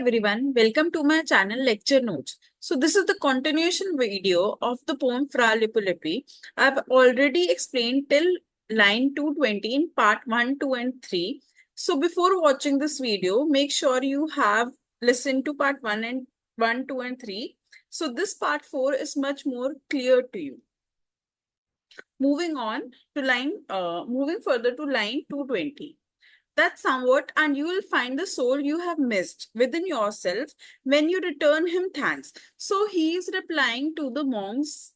Everyone, welcome to my channel Lecture Notes. So this is the continuation video of the poem Fra Lippu Lippi. I've already explained till line 220 in part 1, 2 and 3. So before watching this video, make sure you have listened to part 1, 2 and 3. So this part 4 is much more clear to you. Moving further to line 220. That's somewhat, and you will find the soul you have missed within yourself when you return him thanks. So he is replying to the monks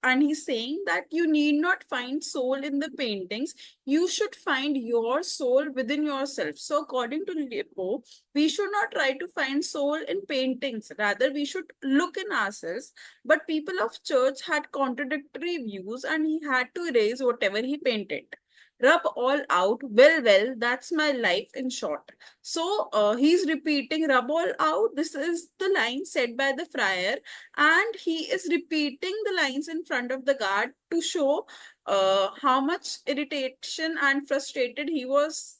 and he's saying that you need not find soul in the paintings, you should find your soul within yourself. So according to Lippo, we should not try to find soul in paintings, rather we should look in ourselves. But people of church had contradictory views and he had to erase whatever he painted. Rub all out, well, that's my life in short. So he's repeating rub all out. This is the line said by the friar, and he is repeating the lines in front of the guard to show how much irritation and frustrated he was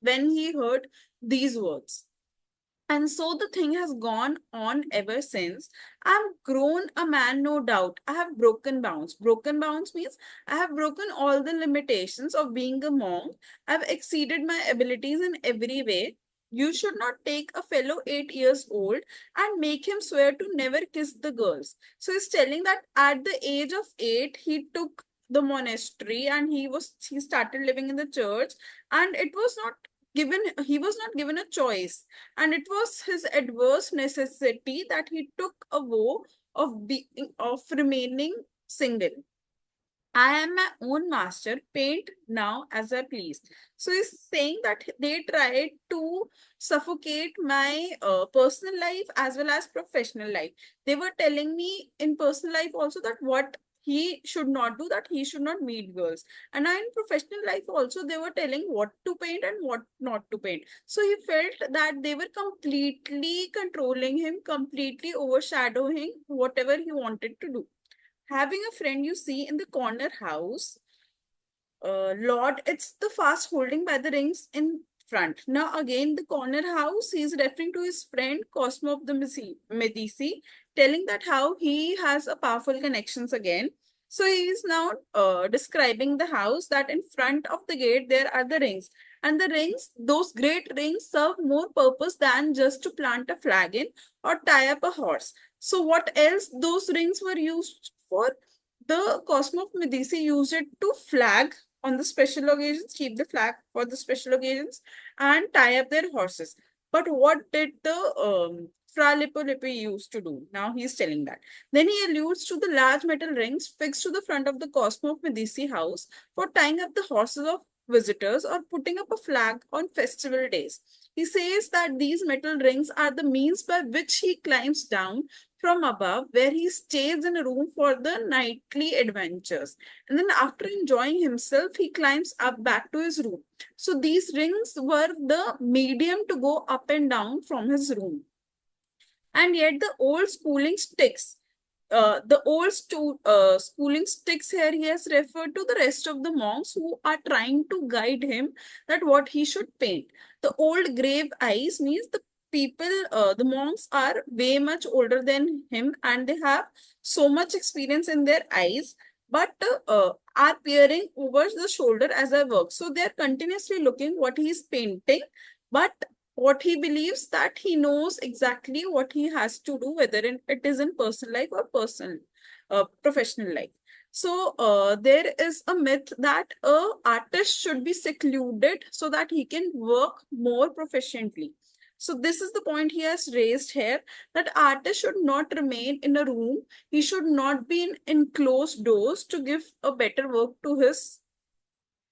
when he heard these words. And so the thing has gone on ever since. I've grown a man, no doubt. I have broken bounds. Broken bounds means I have broken all the limitations of being a monk. I've exceeded my abilities in every way. You should not take a fellow 8 years old and make him swear to never kiss the girls. So he's telling that at the age of 8, he took the monastery and he started living in the church, and it was not given he was not given a choice, and it was his adverse necessity that he took a vow of remaining single. I am my own master, paint now as I please. So he's saying that they tried to suffocate my personal life as well as professional life. They were telling me in personal life also that what he should not do, that he should not meet girls. And in professional life also, they were telling what to paint and what not to paint. So he felt that they were completely controlling him, completely overshadowing whatever he wanted to do. Having a friend you see in the corner house, Lord, it's the fast holding by the rings in front. Now, again, the corner house, he's referring to his friend Cosmo of the Medici, telling that how he has a powerful connections again. So he is now describing the house that in front of the gate there are the rings. And the rings, those great rings, serve more purpose than just to plant a flag in or tie up a horse. So what else those rings were used for? The Cosmo of Medici used it to flag on the special occasions, keep the flag for the special occasions, and tie up their horses. But what did the Fra Lippo Lippi used to do? Now he's telling that. Then he alludes to the large metal rings fixed to the front of the Cosmo of Medici house for tying up the horses of visitors or putting up a flag on festival days. He says that these metal rings are the means by which he climbs down from above, where he stays in a room for the nightly adventures. And then, after enjoying himself, he climbs up back to his room. So, these rings were the medium to go up and down from his room. And yet, the old schooling sticks. Schooling sticks here, he has referred to the rest of the monks who are trying to guide him that what he should paint. The old grave eyes means the monks are way much older than him and they have so much experience in their eyes, but are peering over the shoulder as I work. So they are continuously looking what he is painting, but what he believes that he knows exactly what he has to do, whether it is in personal life or professional life. So there is a myth that a artist should be secluded so that he can work more proficiently. So this is the point he has raised here, that artist should not remain in a room. He should not be in enclosed doors to give a better work to his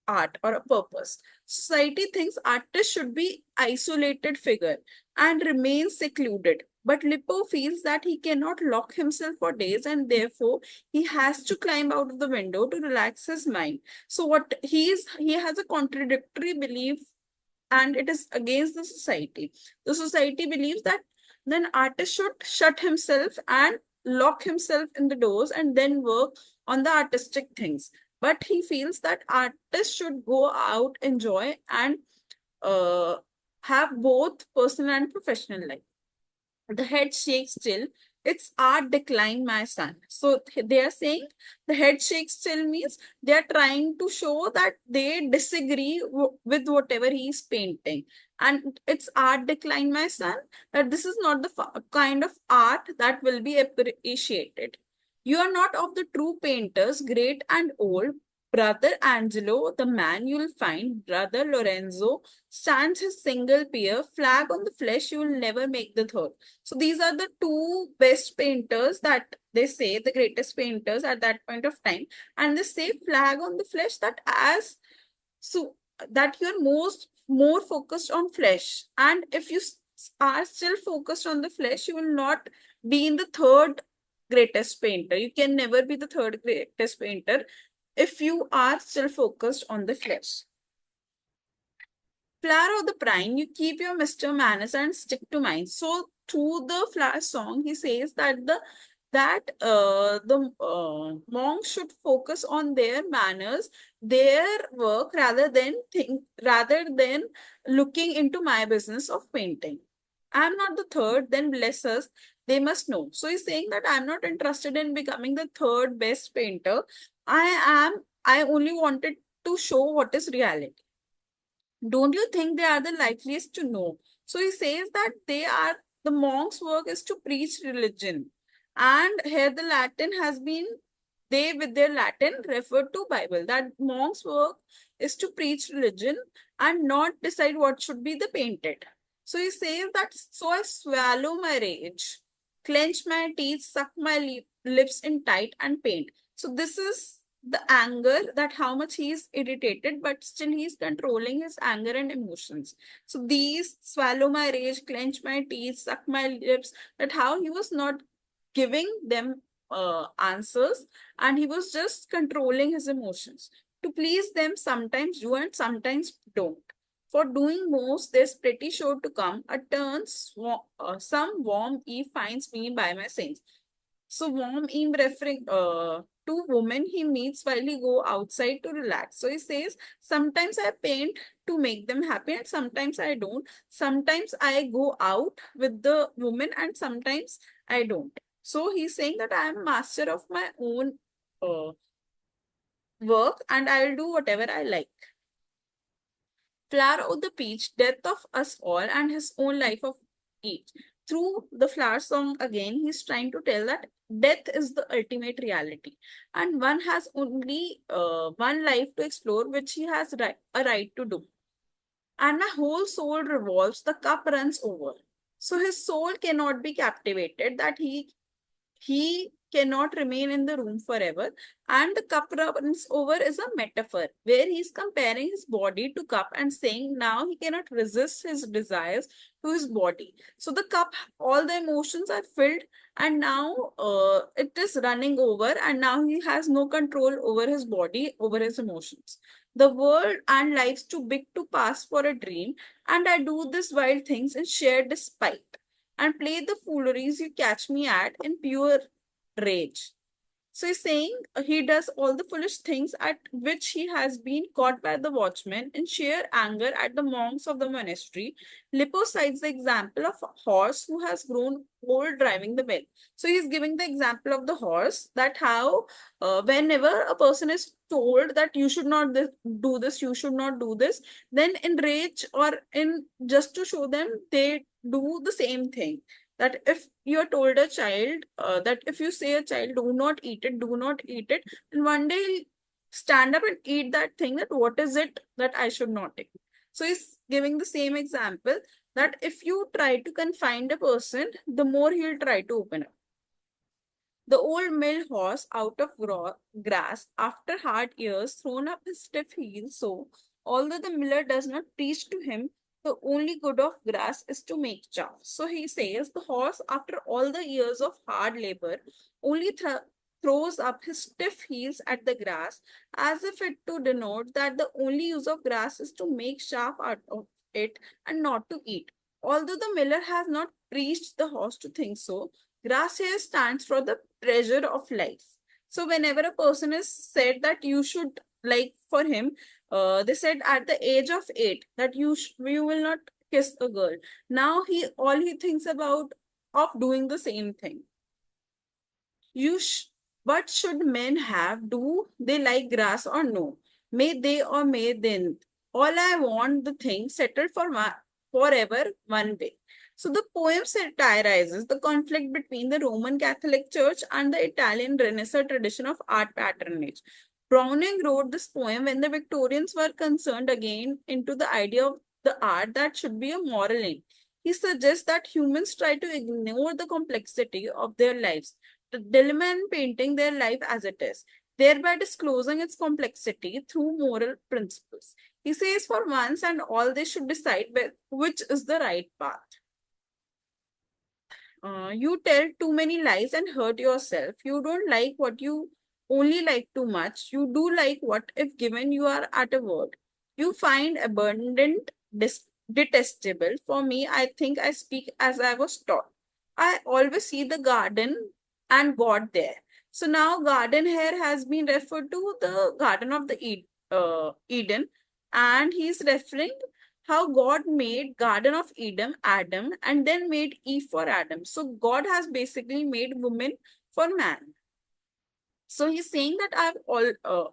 art or a purpose. Society thinks artists should be isolated figure and remain secluded. But Lippo feels that he cannot lock himself for days and therefore he has to climb out of the window to relax his mind. So he has a contradictory belief, and it is against the society. The society believes that then artist should shut himself and lock himself in the doors and then work on the artistic things. But he feels that artists should go out, enjoy, and uh, have both personal and professional life. The head shakes still. It's art decline, my son. So they are saying the head shakes still means they are trying to show that they disagree with whatever he is painting. And it's art decline, my son, that this is not the kind of art that will be appreciated. You are not of the true painters, great and old. Brother Angelo, the man you'll find, Brother Lorenzo, stands his single peer, flag on the flesh, you will never make the third. So these are the two best painters that they say, the greatest painters at that point of time. And they say flag on the flesh that as so that you're more focused on flesh. And if you are still focused on the flesh, you will not be in the third greatest painter. You can never be the third greatest painter if you are still focused on the flesh. Flower of the Prime, you keep your Mr. Manners and stick to mine. So through the Flower song, he says that the monks should focus on their manners, their work, rather than looking into my business of painting. I'm not the third, then bless us, they must know. So he's saying that I'm not interested in becoming the third best painter. I only wanted to show what is reality. Don't you think they are the likeliest to know? So he says that the monks' work is to preach religion. And here the Latin has been, they with their Latin referred to Bible. That monks' work is to preach religion and not decide what should be the painted. So he says that, so I swallow my rage, clench my teeth, suck my lips in tight and paint. So this is the anger, that how much he is irritated, but still he is controlling his anger and emotions. So these swallow my rage, clench my teeth, suck my lips, that how he was not giving them answers, and he was just controlling his emotions. To please them, sometimes do and sometimes don't. For doing most, there's pretty sure to come a turn, some warm eve finds me by my saints. So warm him referring to women he meets while he go outside to relax. So he says, sometimes I paint to make them happy and sometimes I don't. Sometimes I go out with the woman and sometimes I don't. So he's saying that I am master of my own uh, work and I'll do whatever I like. Flower of the Peach, Death of Us All, and his own life of each. Through the Flower song, again, he's trying to tell that death is the ultimate reality, and one has only one life to explore, which he has a right to do. And my whole soul revolves, the cup runs over. So his soul cannot be captivated, that he cannot remain in the room forever. And the cup runs over is a metaphor where he's comparing his body to cup and saying now he cannot resist his desires to his body. So the cup, all the emotions are filled, and now it is running over, and now he has no control over his body, over his emotions. The world and life's too big to pass for a dream, and I do this wild things in sheer despite and play the fooleries you catch me at in pure rage. So he's saying he does all the foolish things at which he has been caught by the watchmen in sheer anger at the monks of the monastery. Lippo cites the example of a horse who has grown old driving the mill. So he's giving the example of the horse, that how whenever a person is told that you should not do this, you should not do this, then in rage or in just to show them, they do the same thing. That if you're told a child that if you say a child do not eat it, do not eat it, and one day he'll stand up and eat that thing, that what is it that I should not eat. So he's giving the same example, that if you try to confine a person, the more he'll try to open up. The old mill horse out of grass, after hard years, thrown up his stiff heels. So, although the miller does not preach to him, the only good of grass is to make chaff. So he says the horse, after all the years of hard labor, only throws up his stiff heels at the grass, as if it to denote that the only use of grass is to make chaff out of it and not to eat. Although the miller has not preached the horse to think so, grass here stands for the treasure of life. So whenever a person is said that you should, like for him, they said at the age of 8 that you will not kiss a girl. Now he all he thinks about of doing the same thing. What should men have? Do they like grass or no? May they or may they? All I want the thing settled for forever one way. So the poem satirizes the conflict between the Roman Catholic Church and the Italian Renaissance tradition of art patronage. Browning wrote this poem when the Victorians were concerned again into the idea of the art that should be a moral aim. He suggests that humans try to ignore the complexity of their lives, the dilemma in painting their life as it is, thereby disclosing its complexity through moral principles. He says, for once and all, they should decide which is the right path. You tell too many lies and hurt yourself. You don't like what you only like too much. You do like what, if given, you are at a word. You find abundant detestable. For me, I think I speak as I was taught. I always see the garden and God there. So now garden here has been referred to the Garden of the Eden, and he's referring how God made Garden of Eden Adam and then made Eve for Adam. So God has basically made woman for man. So he's saying that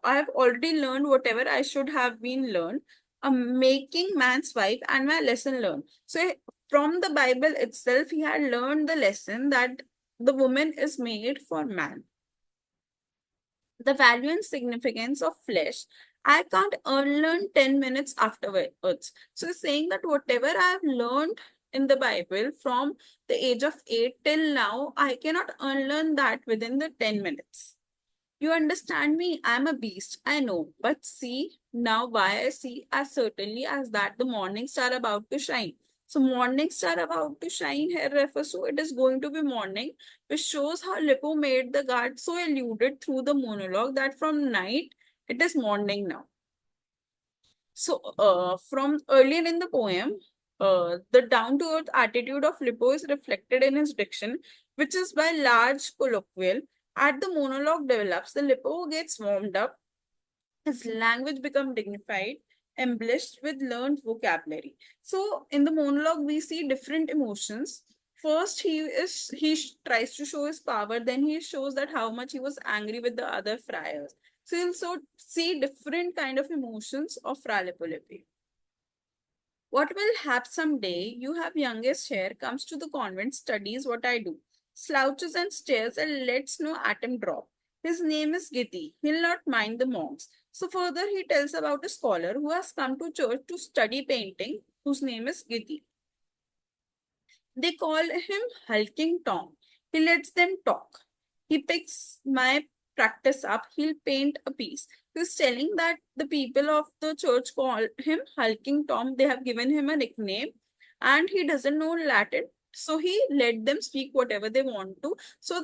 I have already learned whatever I should have been learned, making man's wife and my lesson learned. So from the Bible itself, he had learned the lesson that the woman is made for man. The value and significance of flesh, I can't unlearn 10 minutes afterwards. So it's saying that whatever I've learned in the Bible from the age of 8 till now, I cannot unlearn that within the 10 minutes. You understand me? I'm a beast, I know. But see now why I see as certainly as that the morning star about to shine. So morning star about to shine here refers to it is going to be morning, which shows how Lippo made the guard so eluded through the monologue that from night it is morning now. So from earlier in the poem, the down-to-earth attitude of Lippo is reflected in his diction, which is by large colloquial. As the monologue develops, the Lippo gets warmed up, his language becomes dignified, embellished with learned vocabulary. So in the monologue, we see different emotions. First, tries to show his power. Then he shows that how much he was angry with the other friars. So you'll so see different kind of emotions of Fra Lippo Lippi. What will happen someday? You have youngest here, comes to the convent, studies what I do, slouches and stares and lets no atom drop. His name is Giti. He'll not mind the monks. So further he tells about a scholar who has come to church to study painting, whose name is Giti. They call him Hulking Tom. He lets them talk. He picks my practice up. He'll paint a piece. He's telling that the people of the church call him Hulking Tom. They have given him a nickname and he doesn't know Latin. So he let them speak whatever they want to. So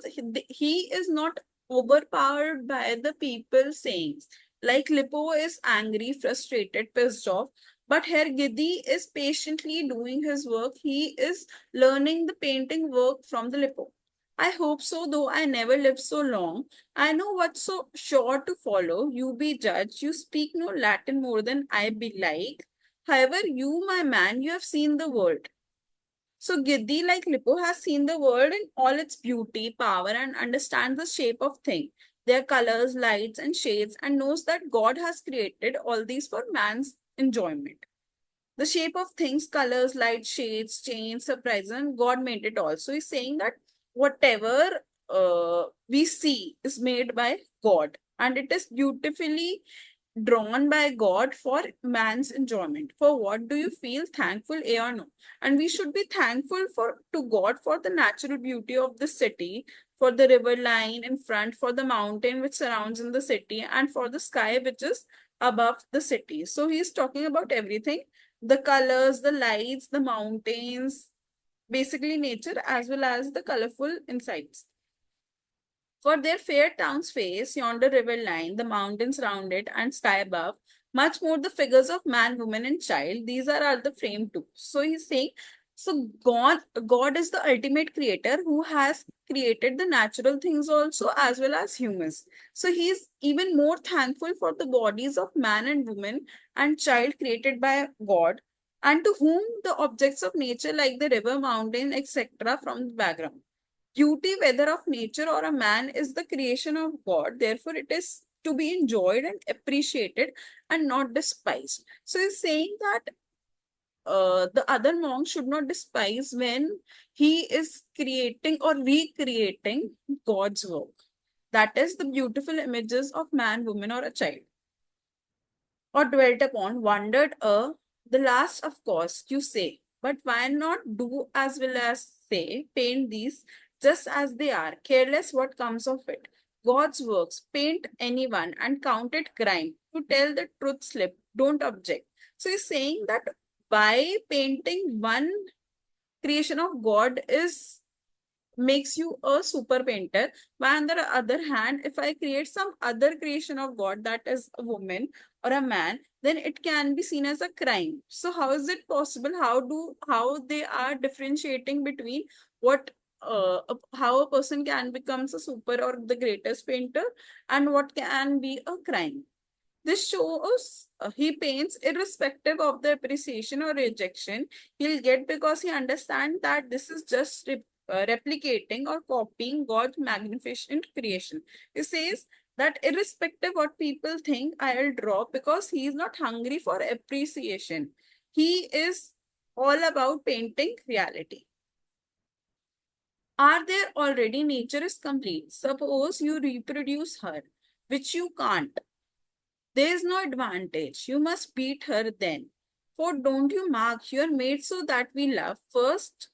he is not overpowered by the people sayings. Like Lippo is angry, frustrated, pissed off. But here Giddy is patiently doing his work. He is learning the painting work from the Lippo. I hope so, though I never lived so long. I know what's so sure to follow. You be judge. You speak no Latin more than I be like. However, you, my man, you have seen the world. So Giddy, like Lippo, has seen the world in all its beauty, power, and understands the shape of things, their colors, lights, and shades, and knows that God has created all these for man's enjoyment. The shape of things, colors, light, shades, change, surprises, and God made it all. So he's saying that whatever we see is made by God and it is beautifully drawn by God for man's enjoyment. For what do you feel thankful, A or no? And we should be thankful for to God for the natural beauty of the city, for the river line in front, for the mountain which surrounds in the city, and for the sky which is above the city. So he's talking about everything, the colors, the lights, the mountains, basically nature as well as the colorful insights. For their fair towns face, yonder river line, the mountains round it, and sky above, much more the figures of man, woman, and child, these are the frame too. So he's saying, so God is the ultimate creator who has created the natural things also as well as humans. So he's even more thankful for the bodies of man and woman and child created by God, and to whom the objects of nature like the river, mountain, etc. from the background. Beauty, whether of nature or a man, is the creation of God. Therefore, it is to be enjoyed and appreciated and not despised. So he's saying that the other monk should not despise when he is creating or recreating God's work. That is the beautiful images of man, woman, or a child, or dwelt upon, wondered, the last, of course, you say. But why not do as well as say, paint these just as they are, careless what comes of it? God's works, paint anyone and count it crime. To tell the truth slip, don't object. So he's saying that by painting one creation of God is makes you a super painter. But on the other hand, if I create some other creation of God that is a woman or a man, then it can be seen as a crime. So how is it possible? How they are differentiating between what how a person can become a super or the greatest painter and what can be a crime? This shows he paints irrespective of the appreciation or rejection he'll get, because he understands that this is just replicating or copying God's magnificent creation. He says that irrespective what people think, I'll draw, because he is not hungry for appreciation. He is all about painting reality. Are there already? Nature is complete. Suppose you reproduce her, which you can't. There is no advantage. You must beat her then. For don't you mark, you are made so that we love first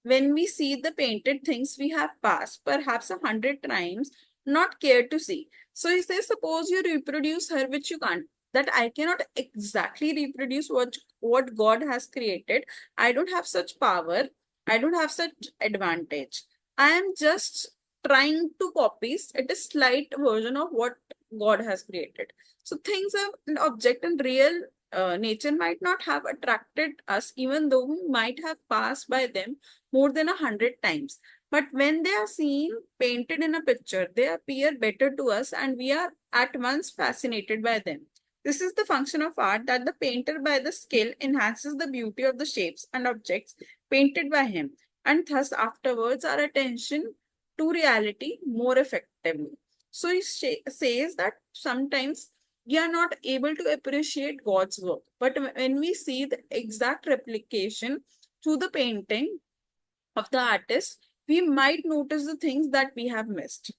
when we see the painted things we have passed, perhaps 100 times, not care to see. So he says, suppose you reproduce her, which you can't. That I cannot exactly reproduce what God has created. I don't have such power. I don't have such advantage. I am just trying to copy a slight version of what God has created. So things of an object and real nature might not have attracted us, even though we might have passed by them more than 100 times. But when they are seen painted in a picture, they appear better to us and we are at once fascinated by them. This is the function of art, that the painter by the skill enhances the beauty of the shapes and objects painted by him, and thus afterwards our attention to reality more effectively. So he says that sometimes we are not able to appreciate God's work, but when we see the exact replication through the painting of the artist, we might notice the things that we have missed.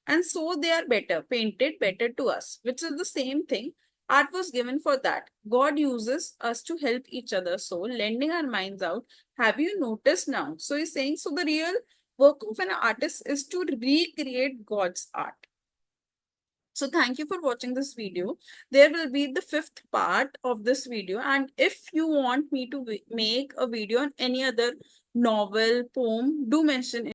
And so they are better, painted better to us, which is the same thing. Art was given for that. God uses us to help each other. So, lending our minds out. Have you noticed now? So, he's saying, so the real work of an artist is to recreate God's art. So thank you for watching this video. There will be the 5th part of this video. And if you want me to make a video on any other novel, poem, do mention it.